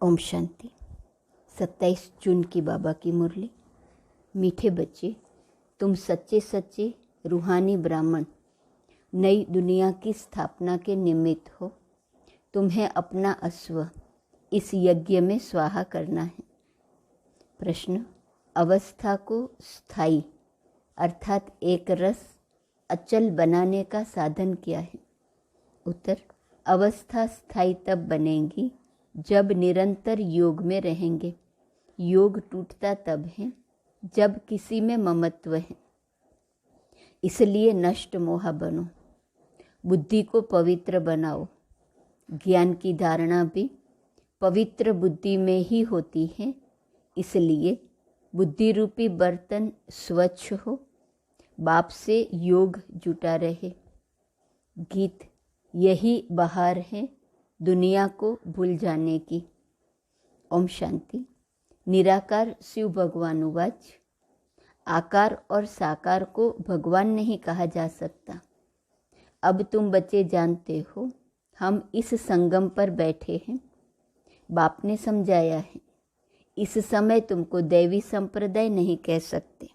ओम शांति। 27 जून की बाबा की मुरली। मीठे बच्चे, तुम सच्चे सच्चे रूहानी ब्राह्मण नई दुनिया की स्थापना के निमित्त हो। तुम्हें अपना अश्व इस यज्ञ में स्वाहा करना है। प्रश्न, अवस्था को स्थायी अर्थात एक रस अचल बनाने का साधन क्या है? उत्तर, अवस्था स्थायी तब बनेगी जब निरंतर योग में रहेंगे। योग टूटता तब है जब किसी में ममत्व है। इसलिए नष्ट मोह बनो, बुद्धि को पवित्र बनाओ। ज्ञान की धारणा भी पवित्र बुद्धि में ही होती है। इसलिए बुद्धि रूपी बर्तन स्वच्छ हो, बाप से योग जुटा रहे। गीत, यही बहार है दुनिया को भूल जाने की। ओम शांति। निराकार शिव भगवान उवाच, आकार और साकार को भगवान नहीं कहा जा सकता। अब तुम बच्चे जानते हो, हम इस संगम पर बैठे हैं। बाप ने समझाया है, इस समय तुमको दैवी संप्रदाय नहीं कह सकते।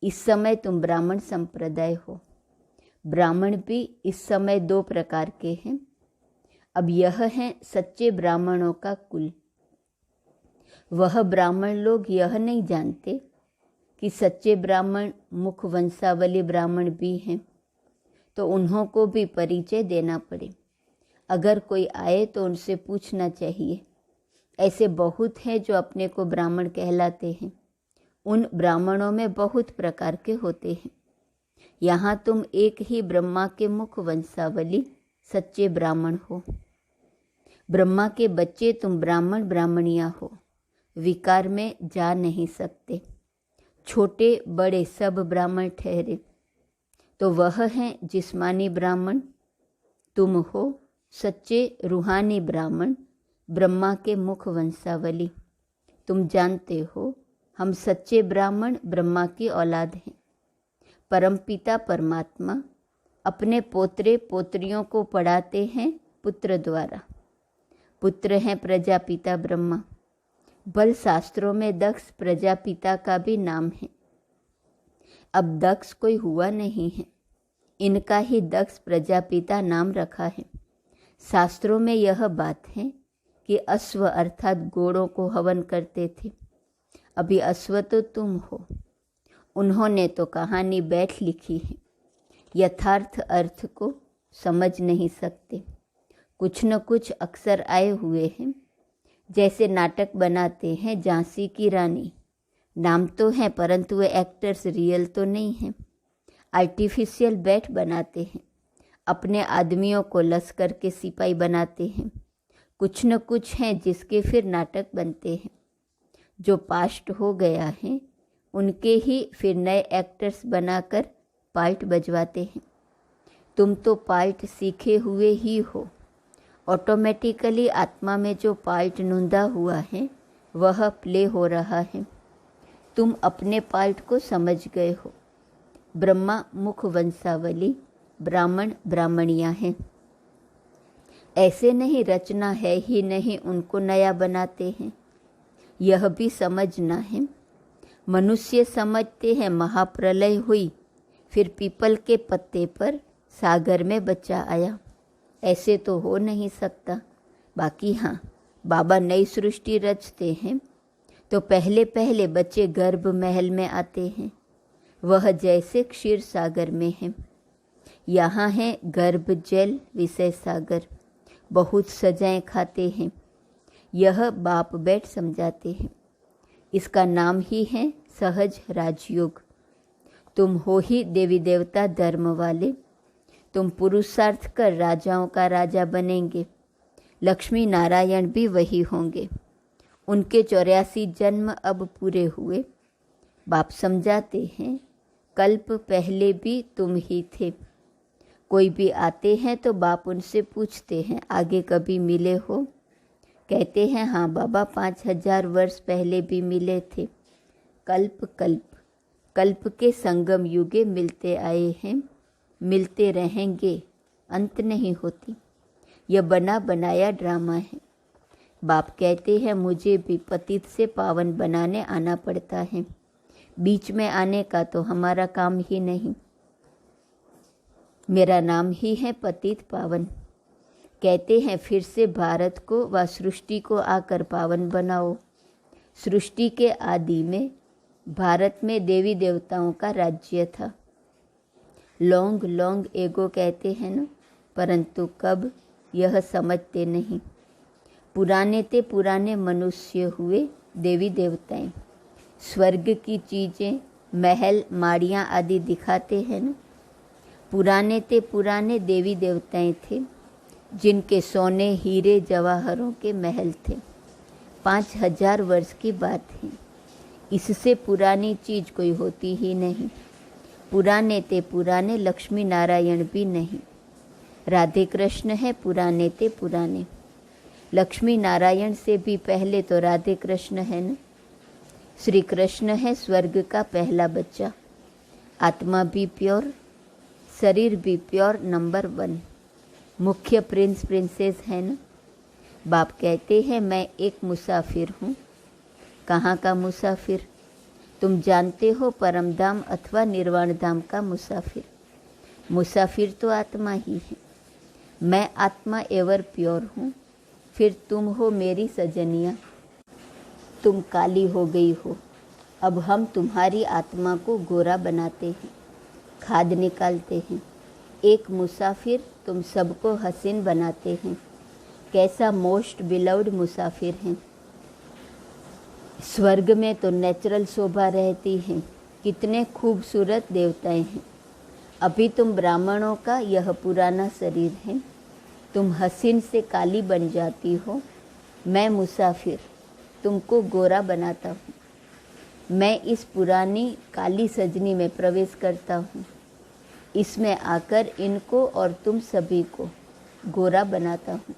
इस समय तुम ब्राह्मण संप्रदाय हो। ब्राह्मण भी इस समय 2 प्रकार के हैं। अब यह है सच्चे ब्राह्मणों का कुल। वह ब्राह्मण लोग यह नहीं जानते कि सच्चे ब्राह्मण मुख वंशावली ब्राह्मण भी हैं, तो उन्हों को भी परिचय देना पड़े। अगर कोई आए तो उनसे पूछना चाहिए। ऐसे बहुत हैं जो अपने को ब्राह्मण कहलाते हैं। उन ब्राह्मणों में बहुत प्रकार के होते हैं। यहाँ तुम एक ही ब्रह्मा के मुख वंशावली सच्चे ब्राह्मण हो। ब्रह्मा के बच्चे तुम ब्राह्मण ब्राह्मणियाँ हो। विकार में जा नहीं सकते। छोटे बड़े सब ब्राह्मण ठहरे तो वह हैं जिस्मानी ब्राह्मण। तुम हो सच्चे रूहानी ब्राह्मण, ब्रह्मा के मुख वंशावली। तुम जानते हो, हम सच्चे ब्राह्मण ब्रह्मा की औलाद हैं। परमपिता परमात्मा अपने पोतरे पोत्रियों को पढ़ाते हैं पुत्र द्वारा। पुत्र हैं प्रजापिता ब्रह्मा। बल शास्त्रों में दक्ष प्रजापिता का भी नाम है। अब दक्ष कोई हुआ नहीं है, इनका ही दक्ष प्रजापिता नाम रखा है। शास्त्रों में यह बात है कि अश्व अर्थात घोड़ों को हवन करते थे। अभी अश्व तो तुम हो। उन्होंने तो कहानी बैठ लिखी है, यथार्थ अर्थ को समझ नहीं सकते। कुछ न कुछ अक्सर आए हुए हैं। जैसे नाटक बनाते हैं झांसी की रानी, नाम तो है परंतु वे एक्टर्स रियल तो नहीं हैं। आर्टिफिशियल बैट बनाते हैं, अपने आदमियों को लश्कर के सिपाही बनाते हैं। कुछ न कुछ हैं जिसके फिर नाटक बनते हैं। जो पास्ट हो गया है उनके ही फिर नए एक्टर्स बनाकर पार्ट बजवाते हैं। तुम तो पार्ट सीखे हुए ही हो। ऑटोमेटिकली आत्मा में जो पार्ट नूंदा हुआ है वह प्ले हो रहा है। तुम अपने पार्ट को समझ गए हो। ब्रह्मा मुख वंशावली ब्राह्मण ब्राह्मणियाँ हैं। ऐसे नहीं रचना है ही नहीं उनको नया बनाते हैं। यह भी समझना है। मनुष्य समझते हैं महाप्रलय हुई, फिर पीपल के पत्ते पर सागर में बच्चा आया। ऐसे तो हो नहीं सकता। बाकी हाँ, बाबा नई सृष्टि रचते हैं तो पहले पहले बच्चे गर्भ महल में आते हैं। वह जैसे क्षीर सागर में है। यहाँ है गर्भ जल विषय सागर। बहुत सजाएं खाते हैं। यह बाप बैठ समझाते हैं। इसका नाम ही है सहज राजयोग। तुम हो ही देवी देवता धर्म वाले। तुम पुरुषार्थ कर राजाओं का राजा बनेंगे। लक्ष्मी नारायण भी वही होंगे। उनके 84 जन्म अब पूरे हुए। बाप समझाते हैं, कल्प पहले भी तुम ही थे। कोई भी आते हैं तो बाप उनसे पूछते हैं, आगे कभी मिले हो? कहते हैं, हाँ बाबा, 5000 वर्ष पहले भी मिले थे। कल्प कल्प कल्प के संगम युगे मिलते आए हैं, मिलते रहेंगे, अंत नहीं होती। यह बना बनाया ड्रामा है। बाप कहते हैं मुझे भी पतित से पावन बनाने आना पड़ता है, बीच में आने का तो हमारा काम ही नहीं। मेरा नाम ही है पतित पावन। कहते हैं फिर से भारत को व सृष्टि को आकर पावन बनाओ। सृष्टि के आदि में भारत में देवी देवताओं का राज्य था। लॉन्ग लॉन्ग एगो कहते हैं ना, परंतु कब यह समझते नहीं। पुराने ते पुराने मनुष्य हुए देवी देवताएं। स्वर्ग की चीज़ें, महल, माड़ियाँ आदि दिखाते हैं ना। पुराने ते पुराने देवी देवताएं थे, जिनके सोने हीरे जवाहरों के महल थे। 5000 वर्ष की बात है। इससे पुरानी चीज़ कोई होती ही नहीं। पुराने ते पुराने लक्ष्मी नारायण भी नहीं। राधे कृष्ण है पुराने ते पुराने। लक्ष्मी नारायण से भी पहले तो राधे कृष्ण है न। श्री कृष्ण है स्वर्ग का पहला बच्चा। आत्मा भी प्योर, शरीर भी प्योर, नंबर 1। मुख्य प्रिंस प्रिंसेस है न। बाप कहते हैं मैं एक मुसाफिर हूँ। कहाँ का मुसाफिर? तुम जानते हो, परम धाम अथवा निर्वाण धाम का मुसाफिर। मुसाफिर तो आत्मा ही है। मैं आत्मा एवर प्योर हूँ। फिर तुम हो मेरी सजनिया। तुम काली हो गई हो। अब हम तुम्हारी आत्मा को गोरा बनाते हैं, खाद निकालते हैं। एक मुसाफिर तुम सबको हसीन बनाते हैं। कैसा मोस्ट बिलव्ड मुसाफिर हैं। स्वर्ग में तो नेचुरल शोभा रहती है। कितने खूबसूरत देवताएं हैं। अभी तुम ब्राह्मणों का यह पुराना शरीर है। तुम हसीन से काली बन जाती हो। मैं मुसाफिर तुमको गोरा बनाता हूँ। मैं इस पुरानी काली सजनी में प्रवेश करता हूँ। इसमें आकर इनको और तुम सभी को गोरा बनाता हूँ।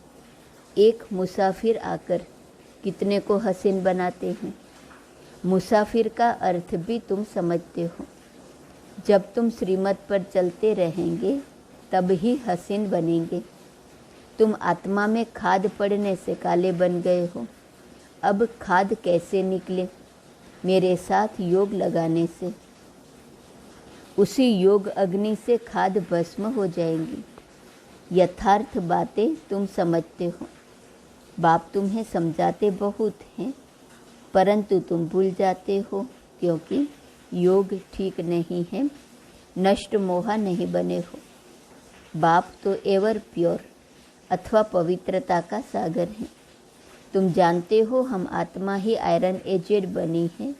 एक मुसाफिर आकर कितने को हसीन बनाते हैं। मुसाफिर का अर्थ भी तुम समझते हो। जब तुम श्रीमत पर चलते रहेंगे तब ही हसीन बनेंगे। तुम आत्मा में खाद पड़ने से काले बन गए हो। अब खाद कैसे निकले? मेरे साथ योग लगाने से। उसी योग अग्नि से खाद भस्म हो जाएंगी। यथार्थ बातें तुम समझते हो। बाप तुम्हें समझाते बहुत हैं, परंतु तुम भूल जाते हो, क्योंकि योग ठीक नहीं है, नष्ट मोहा नहीं बने हो। बाप तो एवर प्योर अथवा पवित्रता का सागर है। तुम जानते हो हम आत्मा ही आयरन एजेड बनी है,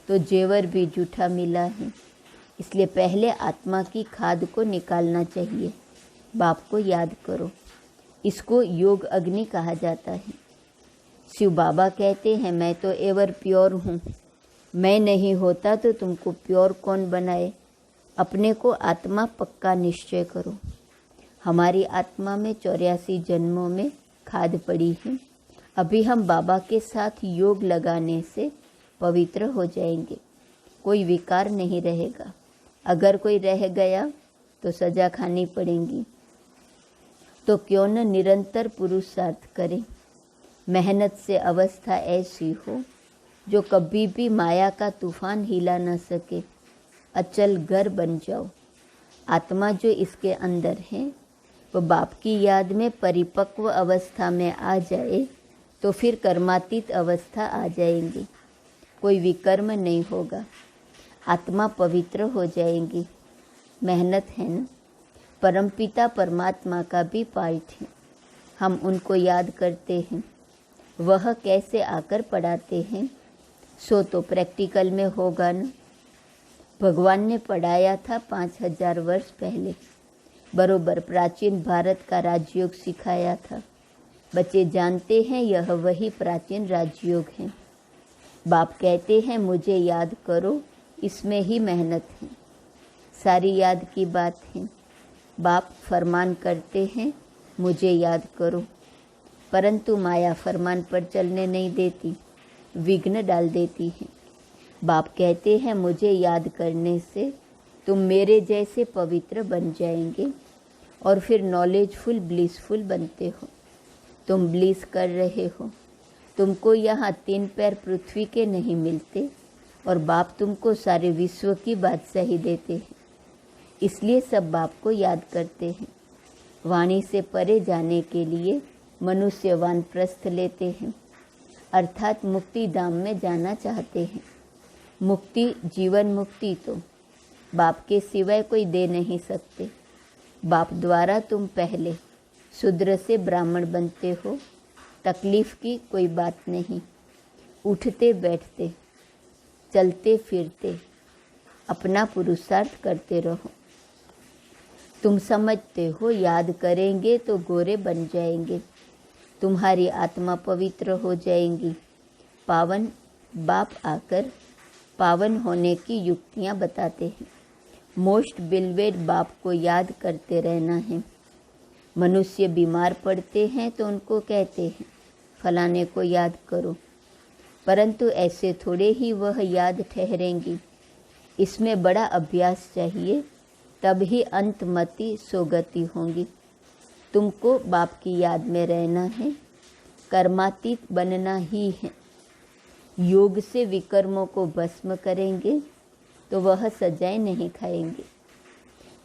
तो जेवर भी जूठा मिला है। इसलिए पहले आत्मा की खाद को निकालना चाहिए। बाप को याद करो। इसको योग अग्नि कहा जाता है। शिव बाबा कहते हैं मैं तो एवर प्योर हूँ। मैं नहीं होता तो तुमको प्योर कौन बनाए? अपने को आत्मा पक्का निश्चय करो। हमारी आत्मा में 84 जन्मों में खाद पड़ी है। अभी हम बाबा के साथ योग लगाने से पवित्र हो जाएंगे। कोई विकार नहीं रहेगा। अगर कोई रह गया तो सजा खानी पड़ेगी। तो क्यों न निरंतर पुरुषार्थ करें। मेहनत से अवस्था ऐसी हो जो कभी भी माया का तूफान हिला न सके। अचल घर बन जाओ। आत्मा जो इसके अंदर है वो बाप की याद में परिपक्व अवस्था में आ जाए तो फिर कर्मातीत अवस्था आ जाएंगी। कोई विकर्म नहीं होगा। आत्मा पवित्र हो जाएंगी। मेहनत है न। परमपिता परमात्मा का भी पार्ट है। हम उनको याद करते हैं। वह कैसे आकर पढ़ाते हैं, सो तो प्रैक्टिकल में होगा न। भगवान ने पढ़ाया था 5000 वर्ष पहले। बरोबर प्राचीन भारत का राजयोग सिखाया था। बच्चे जानते हैं यह वही प्राचीन राजयोग है। बाप कहते हैं मुझे याद करो, इसमें ही मेहनत है। सारी याद की बात है। बाप फरमान करते हैं मुझे याद करो, परंतु माया फरमान पर चलने नहीं देती, विघ्न डाल देती है। बाप कहते हैं मुझे याद करने से तुम मेरे जैसे पवित्र बन जाएंगे और फिर नॉलेजफुल ब्लिसफुल बनते हो। तुम ब्लिस कर रहे हो। तुमको यहाँ 3 पैर पृथ्वी के नहीं मिलते और बाप तुमको सारे विश्व की बादशाही देते हैं, इसलिए सब बाप को याद करते हैं। वाणी से परे जाने के लिए मनुष्य वानप्रस्थ लेते हैं, अर्थात मुक्ति धाम में जाना चाहते हैं। मुक्ति, जीवन मुक्ति तो बाप के सिवाय कोई दे नहीं सकते। बाप द्वारा तुम पहले शूद्र से ब्राह्मण बनते हो, तकलीफ की कोई बात नहीं। उठते बैठते, चलते फिरते अपना पुरुषार्थ करते रहो। तुम समझते हो याद करेंगे तो गोरे बन जाएंगे, तुम्हारी आत्मा पवित्र हो जाएंगी। पावन बाप आकर पावन होने की युक्तियाँ बताते हैं। मोस्ट बिलवेड बाप को याद करते रहना है। मनुष्य बीमार पड़ते हैं तो उनको कहते हैं फलाने को याद करो, परंतु ऐसे थोड़े ही वह याद ठहरेंगी। इसमें बड़ा अभ्यास चाहिए, तब ही अंतमति सोगति होंगी। तुमको बाप की याद में रहना है, कर्मातीत बनना ही है। योग से विकर्मों को भस्म करेंगे तो वह सजाएं नहीं खाएंगे।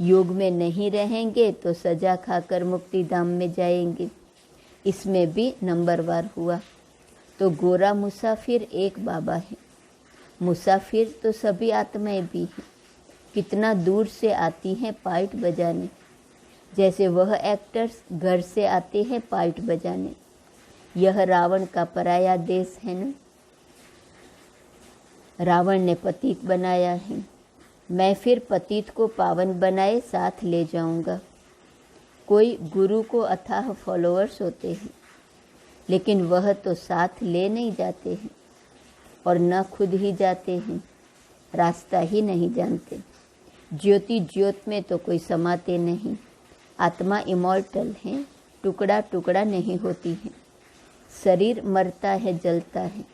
योग में नहीं रहेंगे तो सजा खाकर मुक्ति धाम में जाएंगे। इसमें भी नंबरवार हुआ तो गोरा मुसाफिर एक बाबा है। मुसाफिर तो सभी आत्माएं भी हैं। कितना दूर से आती हैं पाइट बजाने, जैसे वह एक्टर्स घर से आते हैं पाइट बजाने। यह रावण का पराया देश है ना। रावण ने पतित बनाया है, मैं फिर पतित को पावन बनाए साथ ले जाऊंगा। कोई गुरु को अथाह फॉलोअर्स होते हैं, लेकिन वह तो साथ ले नहीं जाते हैं और न खुद ही जाते हैं, रास्ता ही नहीं जानते। ज्योति ज्योत में तो कोई समाते नहीं। आत्मा इमॉर्टल है, टुकड़ा टुकड़ा नहीं होती है। शरीर मरता है, जलता है,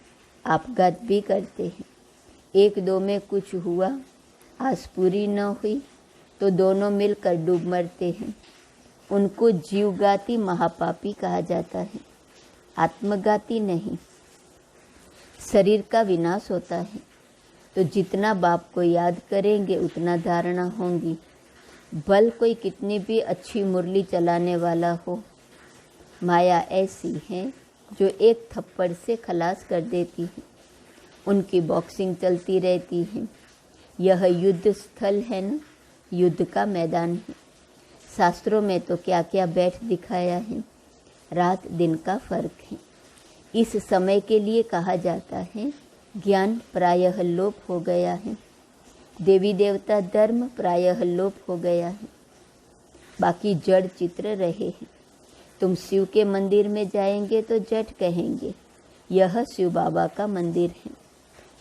आपघात भी करते हैं। एक दो में कुछ हुआ, आस पूरी न हुई तो दोनों मिलकर डूब मरते हैं। उनको जीवघाती महापापी कहा जाता है, आत्मघाती नहीं। शरीर का विनाश होता है तो जितना बाप को याद करेंगे उतना धारणा होंगी। भल कोई कितनी भी अच्छी मुरली चलाने वाला हो, माया ऐसी है जो एक थप्पड़ से खलास कर देती है। उनकी बॉक्सिंग चलती रहती है। यह युद्ध स्थल है न, युद्ध का मैदान है। शास्त्रों में तो क्या क्या बैठ दिखाया है, रात दिन का फर्क है। इस समय के लिए कहा जाता है ज्ञान प्रायः लोप हो गया है, देवी देवता धर्म प्रायः लोप हो गया है, बाकी जड़ चित्र रहे हैं। तुम शिव के मंदिर में जाएंगे तो जट कहेंगे यह शिव बाबा का मंदिर है।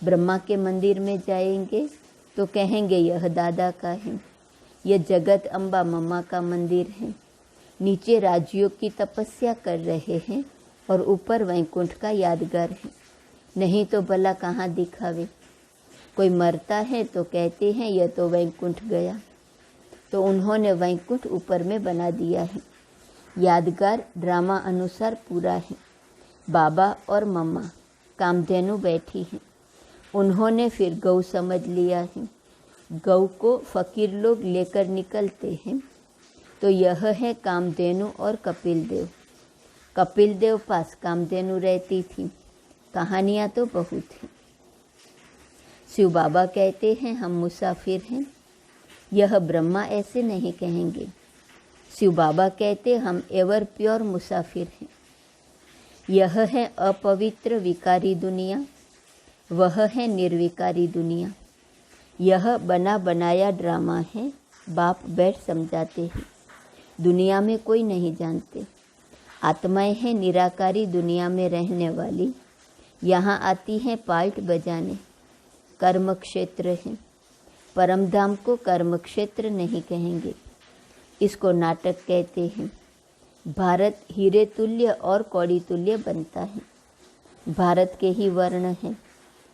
ब्रह्मा के मंदिर में जाएंगे तो कहेंगे यह दादा का है। यह जगत अम्बा मम्मा का मंदिर है। नीचे राजयोग की तपस्या कर रहे हैं और ऊपर वैकुंठ का यादगार है। नहीं तो भला कहाँ दिखावे। कोई मरता है तो कहते हैं यह तो वैकुंठ गया, तो उन्होंने वैकुंठ ऊपर में बना दिया है। यादगार ड्रामा अनुसार पूरा है। बाबा और मम्मा कामधेनु बैठी हैं, उन्होंने फिर गौ समझ लिया है। गौ को फकीर लोग लेकर निकलते हैं तो यह है कामधेनु और कपिल देव। कपिल देव पास कामधेनु रहती थी। कहानियाँ तो बहुत हैं। शिव बाबा कहते हैं हम मुसाफिर हैं। यह ब्रह्मा ऐसे नहीं कहेंगे। शिव बाबा कहते हम एवर प्योर मुसाफिर हैं। यह है अपवित्र विकारी दुनिया, वह है निर्विकारी दुनिया। यह बना बनाया ड्रामा है, बाप बैठ समझाते हैं। दुनिया में कोई नहीं जानते। आत्माएं हैं निराकारी दुनिया में रहने वाली, यहाँ आती हैं पाइट बजाने। कर्म क्षेत्र है। परमधाम को कर्म क्षेत्र नहीं कहेंगे, इसको नाटक कहते हैं। भारत हीरे तुल्य और कौड़ी तुल्य बनता है। भारत के ही वर्ण हैं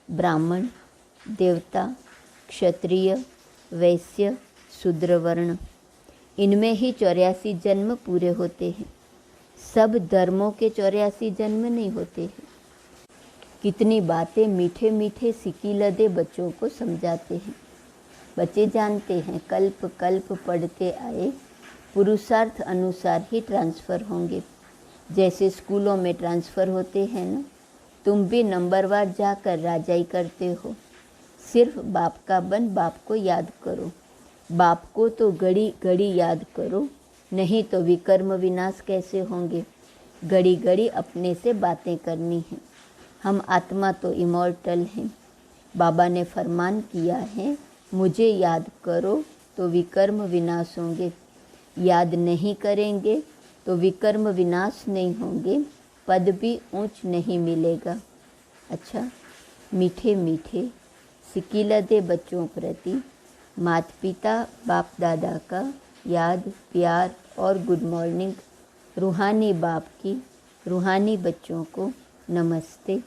ब्राह्मण, देवता, क्षत्रिय, वैश्य, शूद्र वर्ण। इनमें ही 84 जन्म पूरे होते हैं। सब धर्मों के 84 जन्म नहीं होते हैं। कितनी बातें मीठे मीठे सिकीलदे बच्चों को समझाते हैं। बच्चे जानते हैं कल्प कल्प पढ़ते आए, पुरुषार्थ अनुसार ही ट्रांसफ़र होंगे। जैसे स्कूलों में ट्रांसफ़र होते हैं ना, तुम भी नंबरवार जाकर राजाई करते हो। सिर्फ बाप का बन बाप को याद करो। बाप को तो घड़ी घड़ी याद करो, नहीं तो विकर्म विनाश कैसे होंगे। घड़ी घड़ी अपने से बातें करनी है। हम आत्मा तो इमॉर्टल हैं। बाबा ने फरमान किया है, मुझे याद करो तो विकर्म विनाश होंगे। याद नहीं करेंगे तो विकर्म विनाश नहीं होंगे, पद भी ऊंच नहीं मिलेगा। अच्छा, मीठे मीठे सिकीलदे बच्चों प्रति माता पिता बाप दादा का याद प्यार और गुड मॉर्निंग। रूहानी बाप की रूहानी बच्चों को नमस्ते।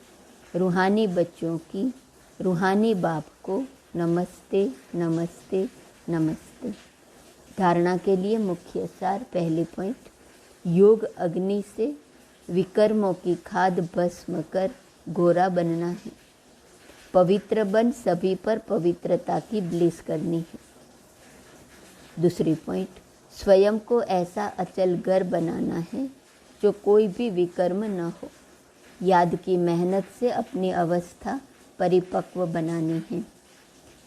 रूहानी बच्चों की रूहानी बाप को नमस्ते नमस्ते नमस्ते। धारणा के लिए मुख्य सार। पहली पॉइंट, योग अग्नि से विकर्मों की खाद भस्म कर गोरा बनना है। पवित्र बन सभी पर पवित्रता की ब्लिस करनी है। दूसरी पॉइंट, स्वयं को ऐसा अचल घर बनाना है जो कोई भी विकर्म न हो। याद की मेहनत से अपनी अवस्था परिपक्व बनानी है।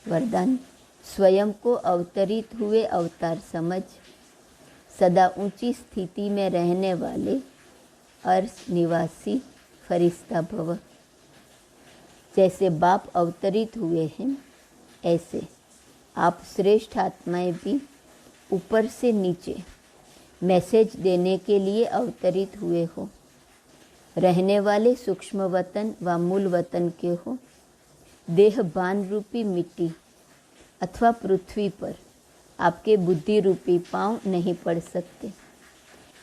वरदान, स्वयं को अवतरित हुए अवतार समझ सदा ऊंची स्थिति में रहने वाले अर्श निवासी फरिश्ता भव। जैसे बाप अवतरित हुए हैं, ऐसे आप श्रेष्ठ आत्माएं भी ऊपर से नीचे मैसेज देने के लिए अवतरित हुए हो। रहने वाले सूक्ष्म वतन व मूल वतन के हो। देह बान रूपी मिट्टी अथवा पृथ्वी पर आपके बुद्धि रूपी पांव नहीं पड़ सकते,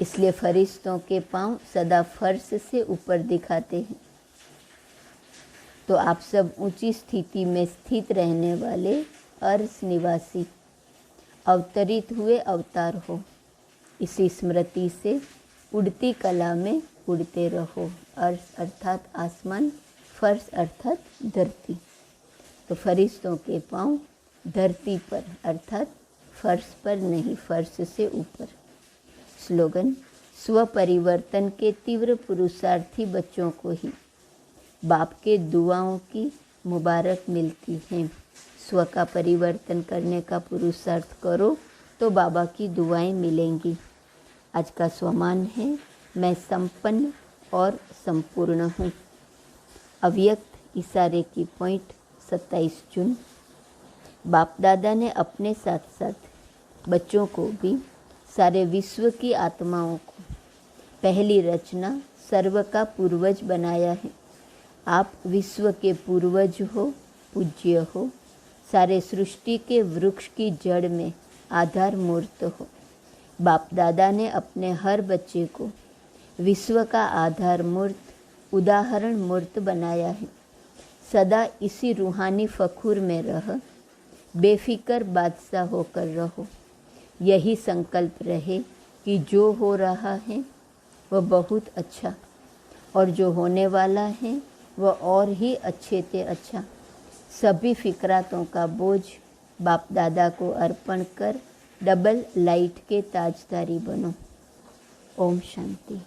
इसलिए फरिश्तों के पांव सदा फर्श से ऊपर दिखाते हैं। तो आप सब ऊंची स्थिति में स्थित रहने वाले अर्श निवासी अवतरित हुए अवतार हो। इसी स्मृति से उड़ती कला में उड़ते रहो। अर्श अर्थात आसमान, फर्श अर्थात धरती। तो फरिश्तों के पांव धरती पर अर्थात फर्श पर नहीं, फर्श से ऊपर। स्लोगन, स्व परिवर्तन के तीव्र पुरुषार्थी बच्चों को ही बाप के दुआओं की मुबारक मिलती है। स्व का परिवर्तन करने का पुरुषार्थ करो तो बाबा की दुआएं मिलेंगी। आज का स्वमान है, मैं संपन्न और संपूर्ण हूँ। अव्यक्त इशारे की पॉइंट 27 जून। बाप दादा ने अपने साथ साथ बच्चों को भी सारे विश्व की आत्माओं को पहली रचना सर्व का पूर्वज बनाया है। आप विश्व के पूर्वज हो, पूज्य हो, सारे सृष्टि के वृक्ष की जड़ में आधार मूर्त हो। बाप दादा ने अपने हर बच्चे को विश्व का आधार मूर्त, उदाहरण मूर्त बनाया है। सदा इसी रूहानी फखूर में रह, बेफिक्र बादशाह होकर रहो। यही संकल्प रहे कि जो हो रहा है वह बहुत अच्छा, और जो होने वाला है वह और ही अच्छे से अच्छा। सभी फिक्रातों का बोझ बाप दादा को अर्पण कर डबल लाइट के ताजदारी बनो। ओम शांति।